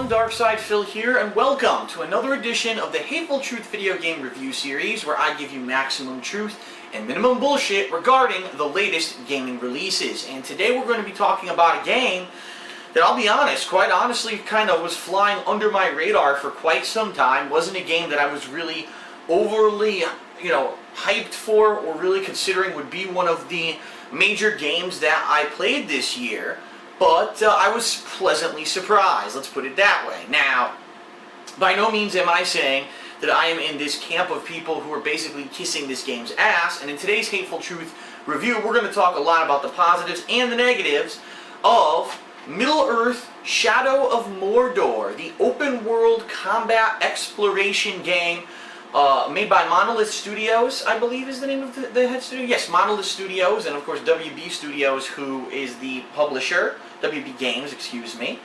everyone, Darkside Phil here, and welcome to another edition of the Hateful Truth video game review series where I give you maximum truth and minimum bullshit regarding the latest gaming releases. And today we're going to be talking about a game that, I'll be honest, quite honestly, kind of was flying under my radar for quite some time. Wasn't a game that I was really overly, hyped for or really considering would be one of the major games that I played this year. But I was pleasantly surprised, let's put it that way. Now, by no means am I saying that I am in this camp of people who are basically kissing this game's ass, and in today's Hateful Truth review, we're going to talk a lot about the positives and the negatives of Middle-earth Shadow of Mordor, the open-world combat exploration game made by Monolith Studios, I believe is the name of the head studio? Yes, Monolith Studios, and of course WB Studios, who is the publisher. WB Games, excuse me.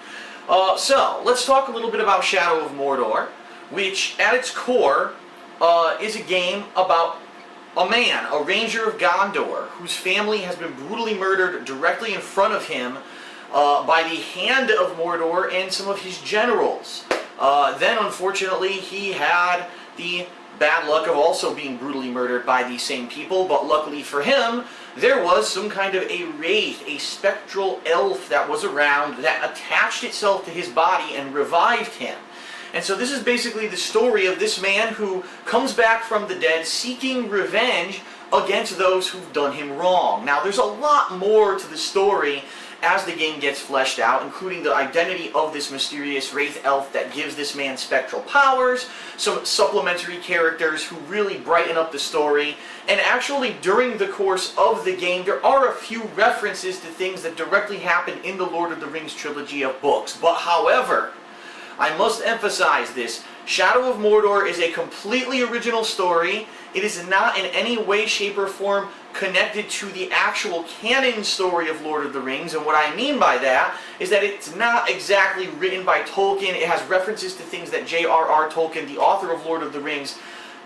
So, let's talk a little bit about Shadow of Mordor, which at its core is a game about a man, a ranger of Gondor, whose family has been brutally murdered directly in front of him by the hand of Mordor and some of his generals. Then, unfortunately, he had the bad luck of also being brutally murdered by these same people, but luckily for him, there was some kind of a wraith, a spectral elf that was around that attached itself to his body and revived him. And so this is basically the story of this man who comes back from the dead seeking revenge against those who've done him wrong. Now, there's a lot more to the story as the game gets fleshed out, including the identity of this mysterious wraith elf that gives this man spectral powers, some supplementary characters who really brighten up the story, and actually during the course of the game there are a few references to things that directly happen in the Lord of the Rings trilogy of books. But however, I must emphasize this, Shadow of Mordor is a completely original story. It is not in any way, shape, or form connected to the actual canon story of Lord of the Rings, and what I mean by that is that it's not exactly written by Tolkien. It has references to things that J.R.R. Tolkien, the author of Lord of the Rings,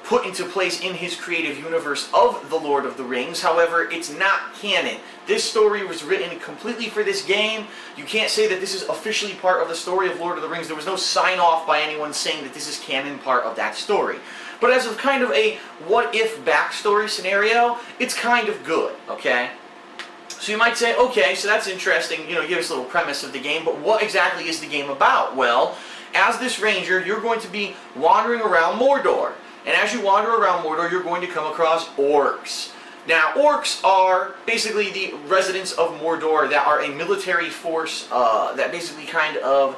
put into place in his creative universe of the Lord of the Rings. However, it's not canon. This story was written completely for this game. You can't say that this is officially part of the story of Lord of the Rings. There was no sign-off by anyone saying that this is canon part of that story. But as of kind of a what-if backstory scenario, it's kind of good, okay? So you might say, okay, so that's interesting, give us a little premise of the game, but what exactly is the game about? Well, as this ranger, you're going to be wandering around Mordor. And as you wander around Mordor, you're going to come across orcs. Now, orcs are basically the residents of Mordor that are a military force that basically kind of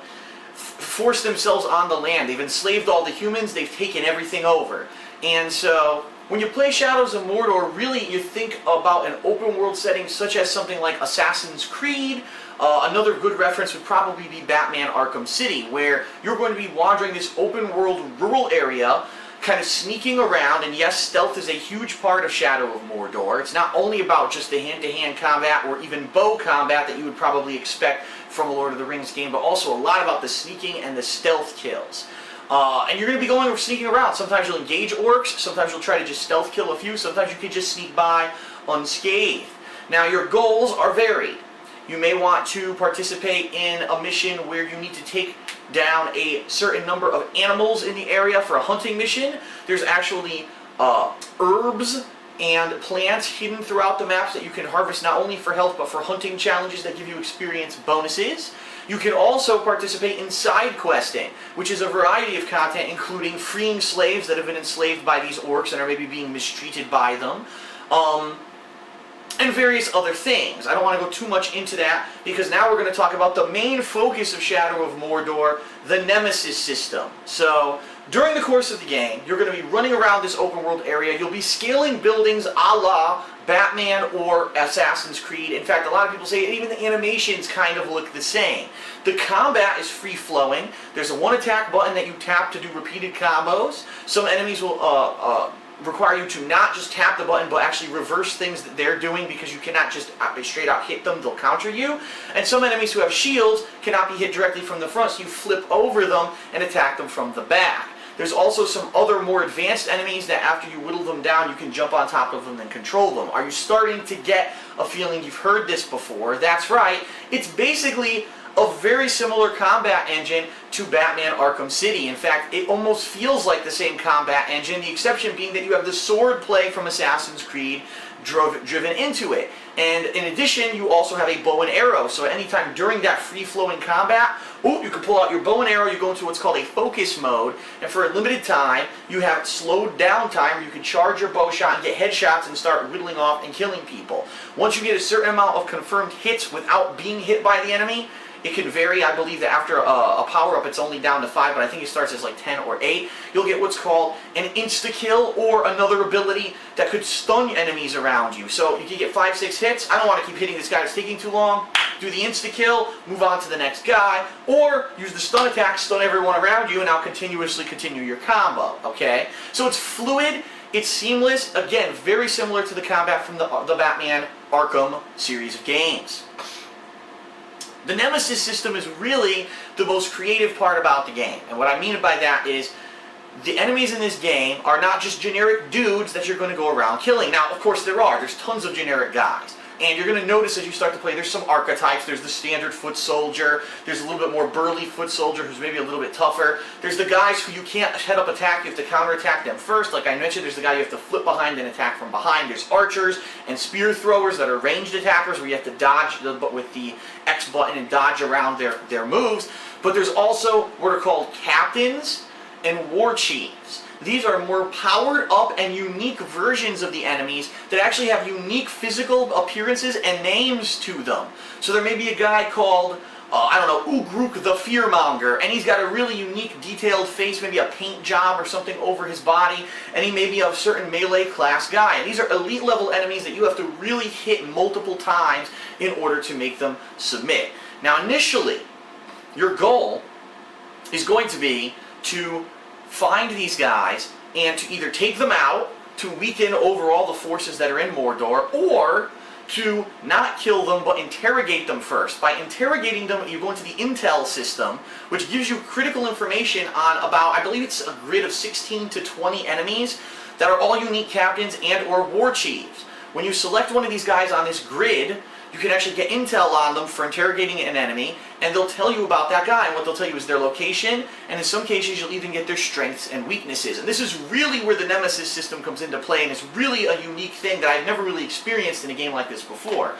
forced themselves on the land. They've enslaved all the humans, they've taken everything over. And so, when you play Shadows of Mordor, really you think about an open world setting such as something like Assassin's Creed. Another good reference would probably be Batman Arkham City, where you're going to be wandering this open world rural area, kind of sneaking around, and yes, stealth is a huge part of Shadow of Mordor. It's not only about just the hand-to-hand combat or even bow combat that you would probably expect from a Lord of the Rings game, but also a lot about the sneaking and the stealth kills. And you're going to be going or sneaking around. Sometimes you'll engage orcs, sometimes you'll try to just stealth kill a few, sometimes you can just sneak by unscathed. Now, your goals are varied. You may want to participate in a mission where you need to take down a certain number of animals in the area for a hunting mission. There's actually herbs and plants hidden throughout the maps that you can harvest not only for health but for hunting challenges that give you experience bonuses. You can also participate in side questing, which is a variety of content including freeing slaves that have been enslaved by these orcs and are maybe being mistreated by them. And various other things. I don't want to go too much into that because now we're going to talk about the main focus of Shadow of Mordor, the Nemesis System. So, during the course of the game, you're going to be running around this open world area. You'll be scaling buildings a la Batman or Assassin's Creed. In fact, a lot of people say even the animations kind of look the same. The combat is free-flowing. There's a one-attack button that you tap to do repeated combos. Some enemies will require you to not just tap the button but actually reverse things that they're doing because you cannot just straight out hit them, they'll counter you. And some enemies who have shields cannot be hit directly from the front, so you flip over them and attack them from the back. There's also some other more advanced enemies that after you whittle them down, you can jump on top of them and control them. Are you starting to get a feeling you've heard this before? That's right. It's basically a very similar combat engine to Batman Arkham City. In fact, it almost feels like the same combat engine, the exception being that you have the sword play from Assassin's Creed driven into it. And in addition, you also have a bow and arrow. So anytime during that free-flowing combat, you can pull out your bow and arrow, you go into what's called a focus mode, and for a limited time, you have slowed down time where you can charge your bow shot and get headshots and start whittling off and killing people. Once you get a certain amount of confirmed hits without being hit by the enemy, it can vary. I believe that after a power-up it's only down to 5, but I think it starts as like 10 or 8. You'll get what's called an insta-kill, or another ability that could stun enemies around you. So you can get 5, 6 hits. I don't want to keep hitting this guy that's taking too long. Do the insta-kill, move on to the next guy, or use the stun attack, stun everyone around you, and now continuously continue your combo, okay? So it's fluid, it's seamless, again, very similar to the combat from the Batman Arkham series of games. The Nemesis system is really the most creative part about the game. And what I mean by that is the enemies in this game are not just generic dudes that you're going to go around killing. Now, of course, there's tons of generic guys. And you're going to notice as you start to play, there's some archetypes. There's the standard foot soldier. There's a little bit more burly foot soldier who's maybe a little bit tougher. There's the guys who you can't head up attack. You have to counterattack them first. Like I mentioned, there's the guy you have to flip behind and attack from behind. There's archers and spear throwers that are ranged attackers where you have to dodge with the X button and dodge around their moves. But there's also what are called captains and war chiefs. These are more powered up and unique versions of the enemies that actually have unique physical appearances and names to them. So there may be a guy called, Uruk the Fearmonger, and he's got a really unique detailed face, maybe a paint job or something over his body, and he may be a certain melee class guy. And these are elite level enemies that you have to really hit multiple times in order to make them submit. Now initially, your goal is going to be to find these guys and to either take them out to weaken overall the forces that are in Mordor, or to not kill them but interrogate them first. By interrogating them, you go into the intel system, which gives you critical information on about, I believe it's a grid of 16 to 20 enemies that are all unique captains and or war chiefs. When you select one of these guys on this grid, you can actually get intel on them for interrogating an enemy, and they'll tell you about that guy, and what they'll tell you is their location, and in some cases you'll even get their strengths and weaknesses. And this is really where the Nemesis system comes into play, and it's really a unique thing that I've never really experienced in a game like this before.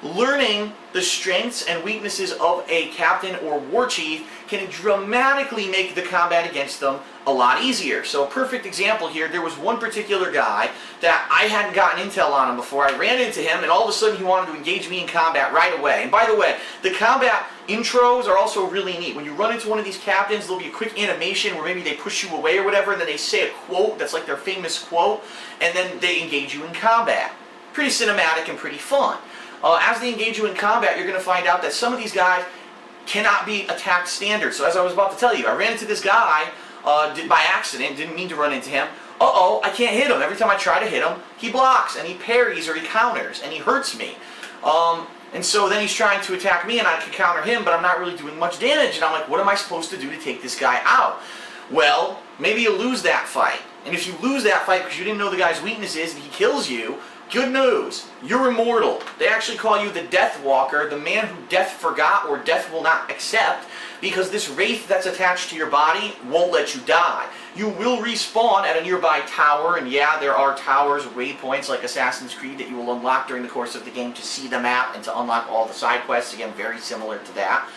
Learning the strengths and weaknesses of a captain or war chief can dramatically make the combat against them a lot easier. So a perfect example here, there was one particular guy that I hadn't gotten intel on him before. I ran into him and all of a sudden he wanted to engage me in combat right away. And by the way, the combat intros are also really neat. When you run into one of these captains, there'll be a quick animation where maybe they push you away or whatever, and then they say a quote that's like their famous quote, and then they engage you in combat. Pretty cinematic and pretty fun. As they engage you in combat, you're going to find out that some of these guys cannot be attacked standard. So as I was about to tell you, I ran into this guy by accident, didn't mean to run into him. I can't hit him. Every time I try to hit him, he blocks, and he parries or he counters, and he hurts me. And so then he's trying to attack me, and I can counter him, but I'm not really doing much damage. And I'm like, what am I supposed to do to take this guy out? Well, maybe you lose that fight. And if you lose that fight because you didn't know the guy's weaknesses and he kills you, good news, you're immortal. They actually call you the Death Walker, the man who death forgot or death will not accept, because this wraith that's attached to your body won't let you die. You will respawn at a nearby tower, and yeah, there are towers, waypoints like Assassin's Creed that you will unlock during the course of the game to see the map and to unlock all the side quests, again, very similar to that.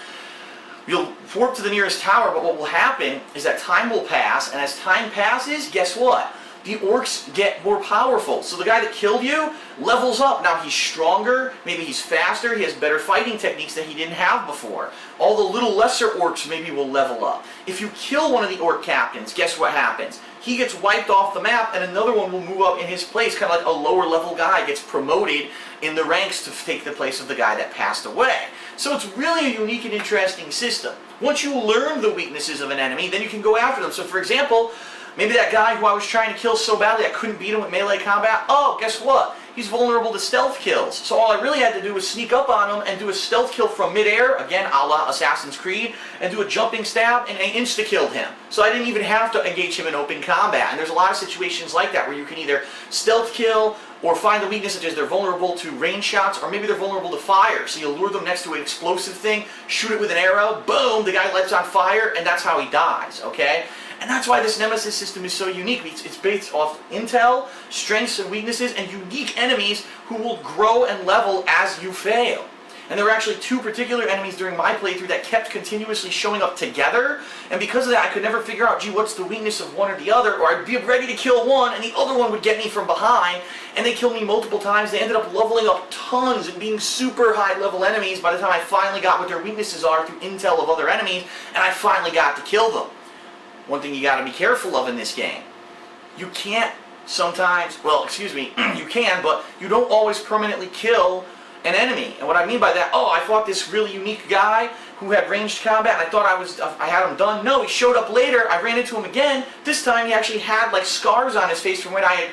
You'll warp to the nearest tower, but what will happen is that time will pass, and as time passes, guess what? The orcs get more powerful. So the guy that killed you levels up. Now he's stronger, maybe he's faster, he has better fighting techniques that he didn't have before. All the little lesser orcs maybe will level up. If you kill one of the orc captains, guess what happens? He gets wiped off the map and another one will move up in his place, kind of like a lower level guy gets promoted in the ranks to take the place of the guy that passed away. So it's really a unique and interesting system. Once you learn the weaknesses of an enemy, then you can go after them. So for example, maybe that guy who I was trying to kill so badly I couldn't beat him with melee combat, guess what? He's vulnerable to stealth kills. So all I really had to do was sneak up on him and do a stealth kill from midair, again a la Assassin's Creed, and do a jumping stab, and I insta-killed him. So I didn't even have to engage him in open combat. And there's a lot of situations like that where you can either stealth kill, or find the weakness such as they're vulnerable to range shots, or maybe they're vulnerable to fire. So you lure them next to an explosive thing, shoot it with an arrow, boom, the guy lights on fire, and that's how he dies, okay? And that's why this Nemesis system is so unique. It's based off intel, strengths and weaknesses, and unique enemies who will grow and level as you fail. And there were actually two particular enemies during my playthrough that kept continuously showing up together, and because of that I could never figure out, gee, what's the weakness of one or the other, or I'd be ready to kill one and the other one would get me from behind, and they killed me multiple times. They ended up leveling up tons and being super high level enemies by the time I finally got what their weaknesses are through intel of other enemies, and I finally got to kill them. One thing you gotta be careful of in this game, you can't sometimes, well, excuse me, you can, but you don't always permanently kill an enemy. And what I mean by that, oh, I fought this really unique guy who had ranged combat and I thought I had him done. No, he showed up later, I ran into him again. This time he actually had like scars on his face from when I had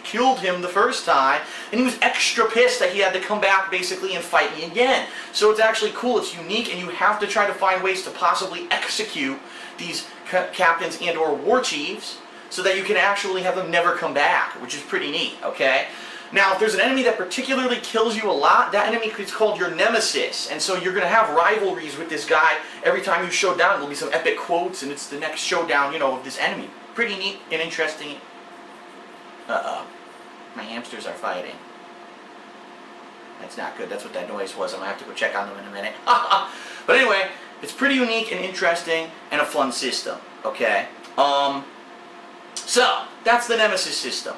killed him the first time, and he was extra pissed that he had to come back basically and fight me again. So it's actually cool, it's unique, and you have to try to find ways to possibly execute these captains and or war chiefs so that you can actually have them never come back, which is pretty neat, okay? Now, if there's an enemy that particularly kills you a lot, that enemy is called your Nemesis, and so you're going to have rivalries with this guy. Every time you show down, there'll be some epic quotes, and it's the next showdown, you know, of this enemy. Pretty neat and interesting. Uh-oh. My hamsters are fighting. That's not good. That's what that noise was. I'm going to have to go check on them in a minute. But anyway, it's pretty unique and interesting and a fun system, okay? So, that's the Nemesis system.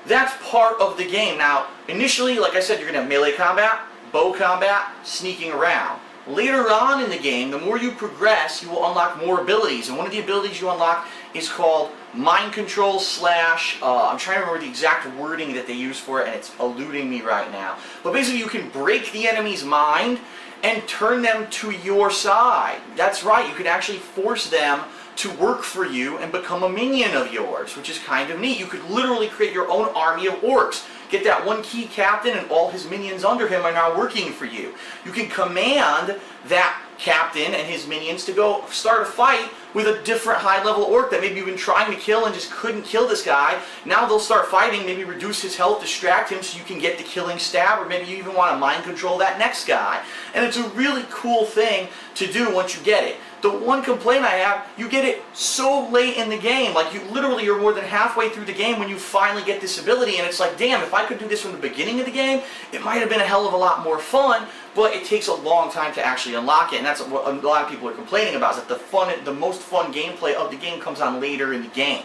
That's part of the game. Now, initially, like I said, you're going to have melee combat, bow combat, sneaking around. Later on in the game, the more you progress, you will unlock more abilities. And one of the abilities you unlock is called mind control slash, I'm trying to remember the exact wording that they use for it, and it's eluding me right now. But basically, you can break the enemy's mind and turn them to your side. That's right, you can actually force them to work for you and become a minion of yours, which is kind of neat. You could literally create your own army of orcs. Get that one key captain and all his minions under him are now working for you. You can command that captain and his minions to go start a fight with a different high-level orc that maybe you've been trying to kill and just couldn't kill this guy. Now they'll start fighting, maybe reduce his health, distract him so you can get the killing stab, or maybe you even want to mind control that next guy. And it's a really cool thing to do once you get it. The one complaint I have, you get it so late in the game. Like, you literally are more than halfway through the game when you finally get this ability, and it's like, damn, if I could do this from the beginning of the game, it might have been a hell of a lot more fun, but it takes a long time to actually unlock it, and that's what a lot of people are complaining about, is that the most fun gameplay of the game comes on later in the game.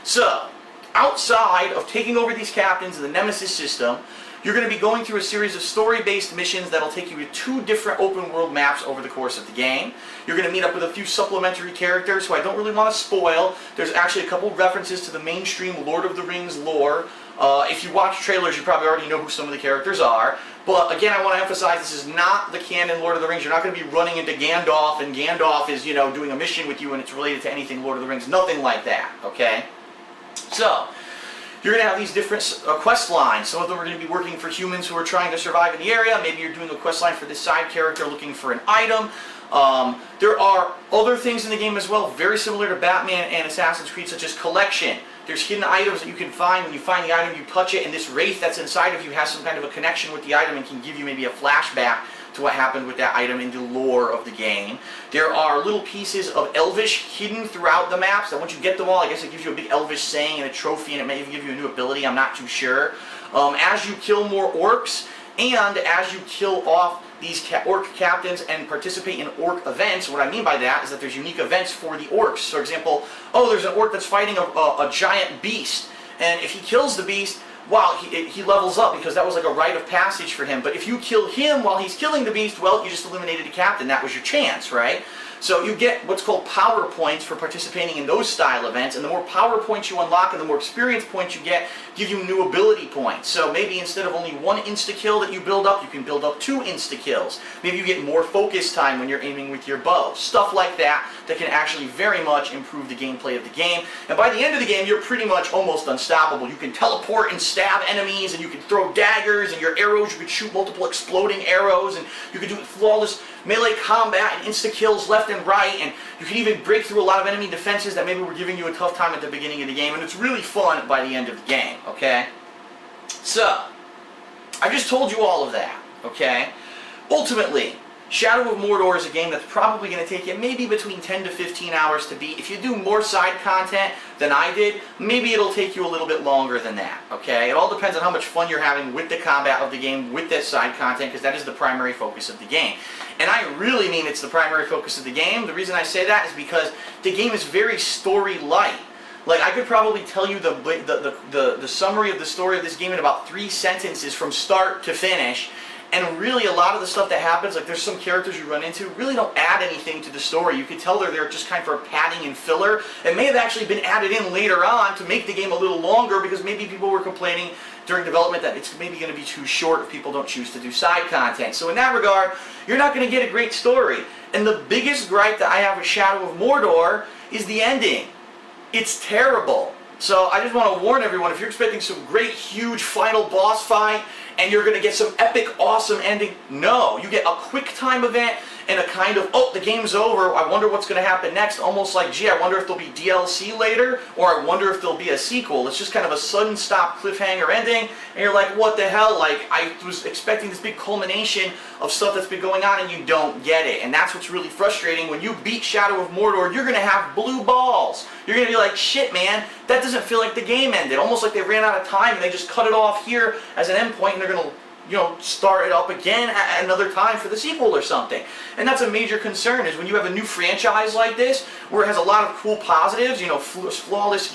So, outside of taking over these captains in the Nemesis system, you're going to be going through a series of story-based missions that'll take you to 2 different open-world maps over the course of the game. You're going to meet up with a few supplementary characters who I don't really want to spoil. There's actually a couple references to the mainstream Lord of the Rings lore. If you watch trailers, you probably already know who some of the characters are. But again, I want to emphasize this is not the canon Lord of the Rings. You're not going to be running into Gandalf, and Gandalf is, you know, doing a mission with you and it's related to anything Lord of the Rings. Nothing like that, okay? So, you're going to have these different quest lines. Some of them are going to be working for humans who are trying to survive in the area. Maybe you're doing a quest line for this side character looking for an item. There are other things in the game as well, very similar to Batman and Assassin's Creed, such as collection. There's hidden items that you can find. When you find the item, you touch it, and this wraith that's inside of you has some kind of a connection with the item and can give you maybe a flashback to what happened with that item in the lore of the game. There are little pieces of Elvish hidden throughout the maps that once you get them all, I guess it gives you a big Elvish saying and a trophy, and it may even give you a new ability, I'm not too sure. As you kill more orcs, and as you kill off these orc captains and participate in orc events, what I mean by that is that there's unique events for the orcs. For example, oh, there's an orc that's fighting a giant beast, and if he kills the beast, wow, he levels up because that was like a rite of passage for him. But if you kill him while he's killing the beast, well, you just eliminated a captain. That was your chance, right? So you get what's called power points for participating in those style events, and the more power points you unlock and the more experience points you get, give you new ability points. So maybe instead of only 1 insta-kill that you build up, you can build up 2 insta-kills. Maybe you get more focus time when you're aiming with your bow. Stuff like that that can actually very much improve the gameplay of the game. And by the end of the game, you're pretty much almost unstoppable. You can teleport and stab enemies, and you can throw daggers, and your arrows, you can shoot multiple exploding arrows, and you can do flawless melee combat and insta-kills left and right, and you can even break through a lot of enemy defenses that maybe were giving you a tough time at the beginning of the game, and it's really fun by the end of the game, okay? So, I just told you all of that, okay? Ultimately, Shadow of Mordor is a game that's probably going to take you maybe between 10 to 15 hours to beat. If you do more side content than I did, maybe it'll take you a little bit longer than that, okay? It all depends on how much fun you're having with the combat of the game, with that side content, because that is the primary focus of the game. And I really mean it's the primary focus of the game. The reason I say that is because the game is very story-light. Like, I could probably tell you the summary of the story of this game in about 3 sentences from start to finish. And really, a lot of the stuff that happens, like there's some characters you run into, really don't add anything to the story. You can tell they're there just kind of for padding and filler. It may have actually been added in later on to make the game a little longer because maybe people were complaining during development that it's maybe going to be too short if people don't choose to do side content. So in that regard, you're not going to get a great story. And the biggest gripe that I have with Shadow of Mordor is the ending. It's terrible. So I just want to warn everyone, if you're expecting some great, huge final boss fight, and you're going to get some epic, awesome ending, no. You get a quick time event and a kind of, oh, the game's over, I wonder what's going to happen next, almost like, gee, I wonder if there'll be DLC later, or I wonder if there'll be a sequel. It's just kind of a sudden stop cliffhanger ending, and you're like, what the hell? Like, I was expecting this big culmination of stuff that's been going on, and you don't get it. And that's what's really frustrating. When you beat Shadow of Mordor, you're going to have blue balls. You're going to be like, shit, man, that doesn't feel like the game ended. Almost like they ran out of time, and they just cut it off here as an endpoint, and they're going to, you know, start it up again at another time for the sequel or something. And that's a major concern, is when you have a new franchise like this, where it has a lot of cool positives, you know, flawless,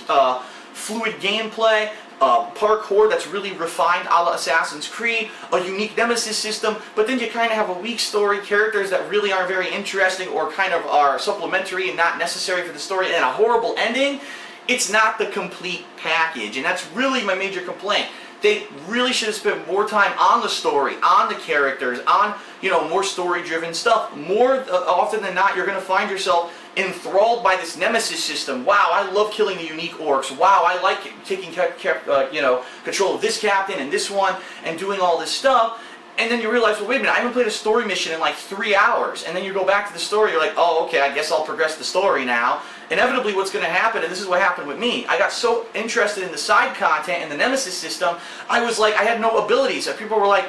fluid gameplay, parkour that's really refined a la Assassin's Creed, a unique Nemesis system, but then you kind of have a weak story, characters that really aren't very interesting or kind of are supplementary and not necessary for the story, and a horrible ending. It's not the complete package, and that's really my major complaint. They really should have spent more time on the story, on the characters, on, you know, more story-driven stuff. More often than not, you're going to find yourself enthralled by this Nemesis system. Wow, I love killing the unique orcs. Wow, I like taking you know, control of this captain and this one and doing all this stuff. And then you realize, well, wait a minute, I haven't played a story mission in like 3 hours. And then you go back to the story, you're like, oh, okay, I guess I'll progress the story now. Inevitably, what's going to happen, and this is what happened with me, I got so interested in the side content and the Nemesis system, I was like, I had no abilities. People were like,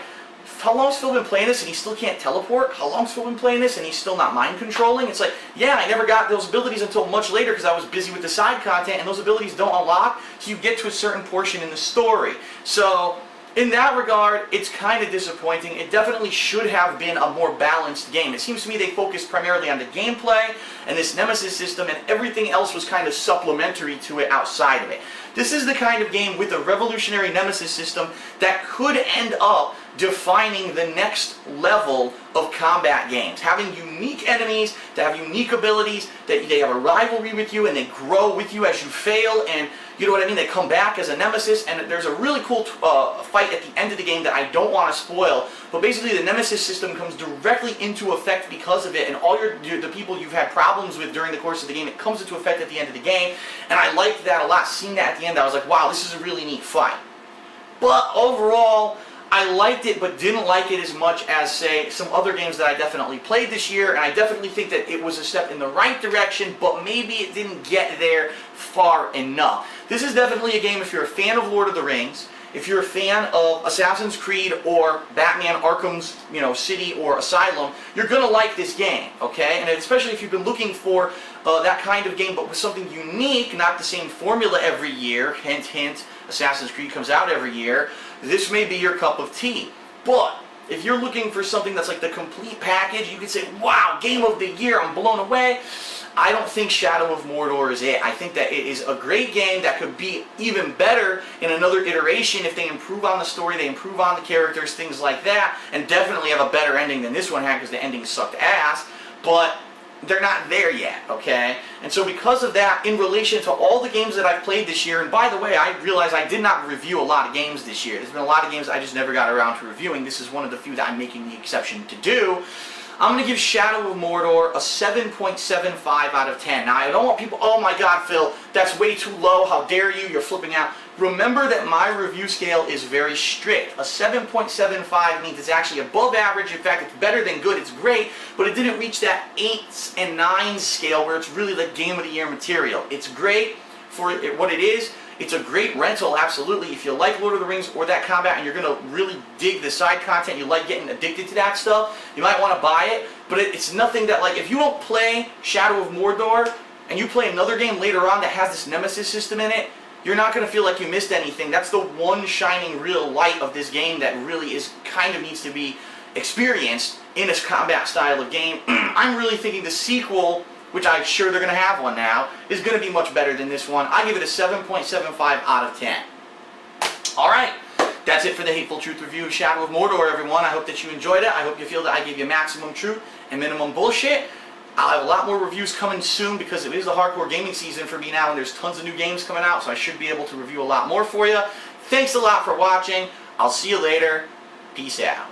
how long's Phil been playing this and he still can't teleport? How long's Phil been playing this and he's still not mind controlling? It's like, yeah, I never got those abilities until much later because I was busy with the side content, and those abilities don't unlock till you get to a certain portion in the story. So, in that regard, it's kind of disappointing. It definitely should have been a more balanced game. It seems to me they focused primarily on the gameplay and this Nemesis system, and everything else was kind of supplementary to it outside of it. This is the kind of game with a revolutionary Nemesis system that could end up defining the next level of combat games. Having unique enemies, to have unique abilities, that they have a rivalry with you and they grow with you as you fail, and you know what I mean, they come back as a nemesis, and there's a really cool fight at the end of the game that I don't want to spoil, but basically the Nemesis system comes directly into effect because of it, and all the people you've had problems with during the course of the game, it comes into effect at the end of the game, and I liked that a lot. Seeing that at the end, I was like, wow, this is a really neat fight. But overall, I liked it, but didn't like it as much as, say, some other games that I definitely played this year, and I definitely think that it was a step in the right direction, but maybe it didn't get there far enough. This is definitely a game if you're a fan of Lord of the Rings, if you're a fan of Assassin's Creed or Batman Arkham's, you know, City or Asylum, you're going to like this game, okay? And especially if you've been looking for that kind of game, but with something unique, not the same formula every year, hint, hint, Assassin's Creed comes out every year, this may be your cup of tea. But if you're looking for something that's like the complete package, you could say, wow, game of the year, I'm blown away. I don't think Shadow of Mordor is it. I think that it is a great game that could be even better in another iteration if they improve on the story, they improve on the characters, things like that, and definitely have a better ending than this one had because the ending sucked ass. But they're not there yet, okay? And so because of that, in relation to all the games that I've played this year, and by the way, I realize I did not review a lot of games this year. There's been a lot of games I just never got around to reviewing. This is one of the few that I'm making the exception to do. I'm going to give Shadow of Mordor a 7.75 out of 10. Now, I don't want people, oh my god, Phil, that's way too low, how dare you, you're flipping out. Remember that my review scale is very strict. A 7.75 means it's actually above average. In fact, it's better than good, it's great, but it didn't reach that 8s and 9s scale where it's really the game of the year material. It's great for what it is. It's a great rental, absolutely. If you like Lord of the Rings or that combat and you're going to really dig the side content, you like getting addicted to that stuff, you might want to buy it. But it's nothing that, like, if you don't play Shadow of Mordor and you play another game later on that has this Nemesis system in it, you're not going to feel like you missed anything. That's the one shining real light of this game that really is kind of needs to be experienced in this combat style of game. I'm really thinking the sequel, which I'm sure they're going to have one now, is going to be much better than this one. I give it a 7.75 out of 10. Alright, that's it for the Hateful Truth review of Shadow of Mordor, everyone. I hope that you enjoyed it. I hope you feel that I gave you maximum truth and minimum bullshit. I'll have a lot more reviews coming soon because it is the hardcore gaming season for me now and there's tons of new games coming out, so I should be able to review a lot more for you. Thanks a lot for watching. I'll see you later. Peace out.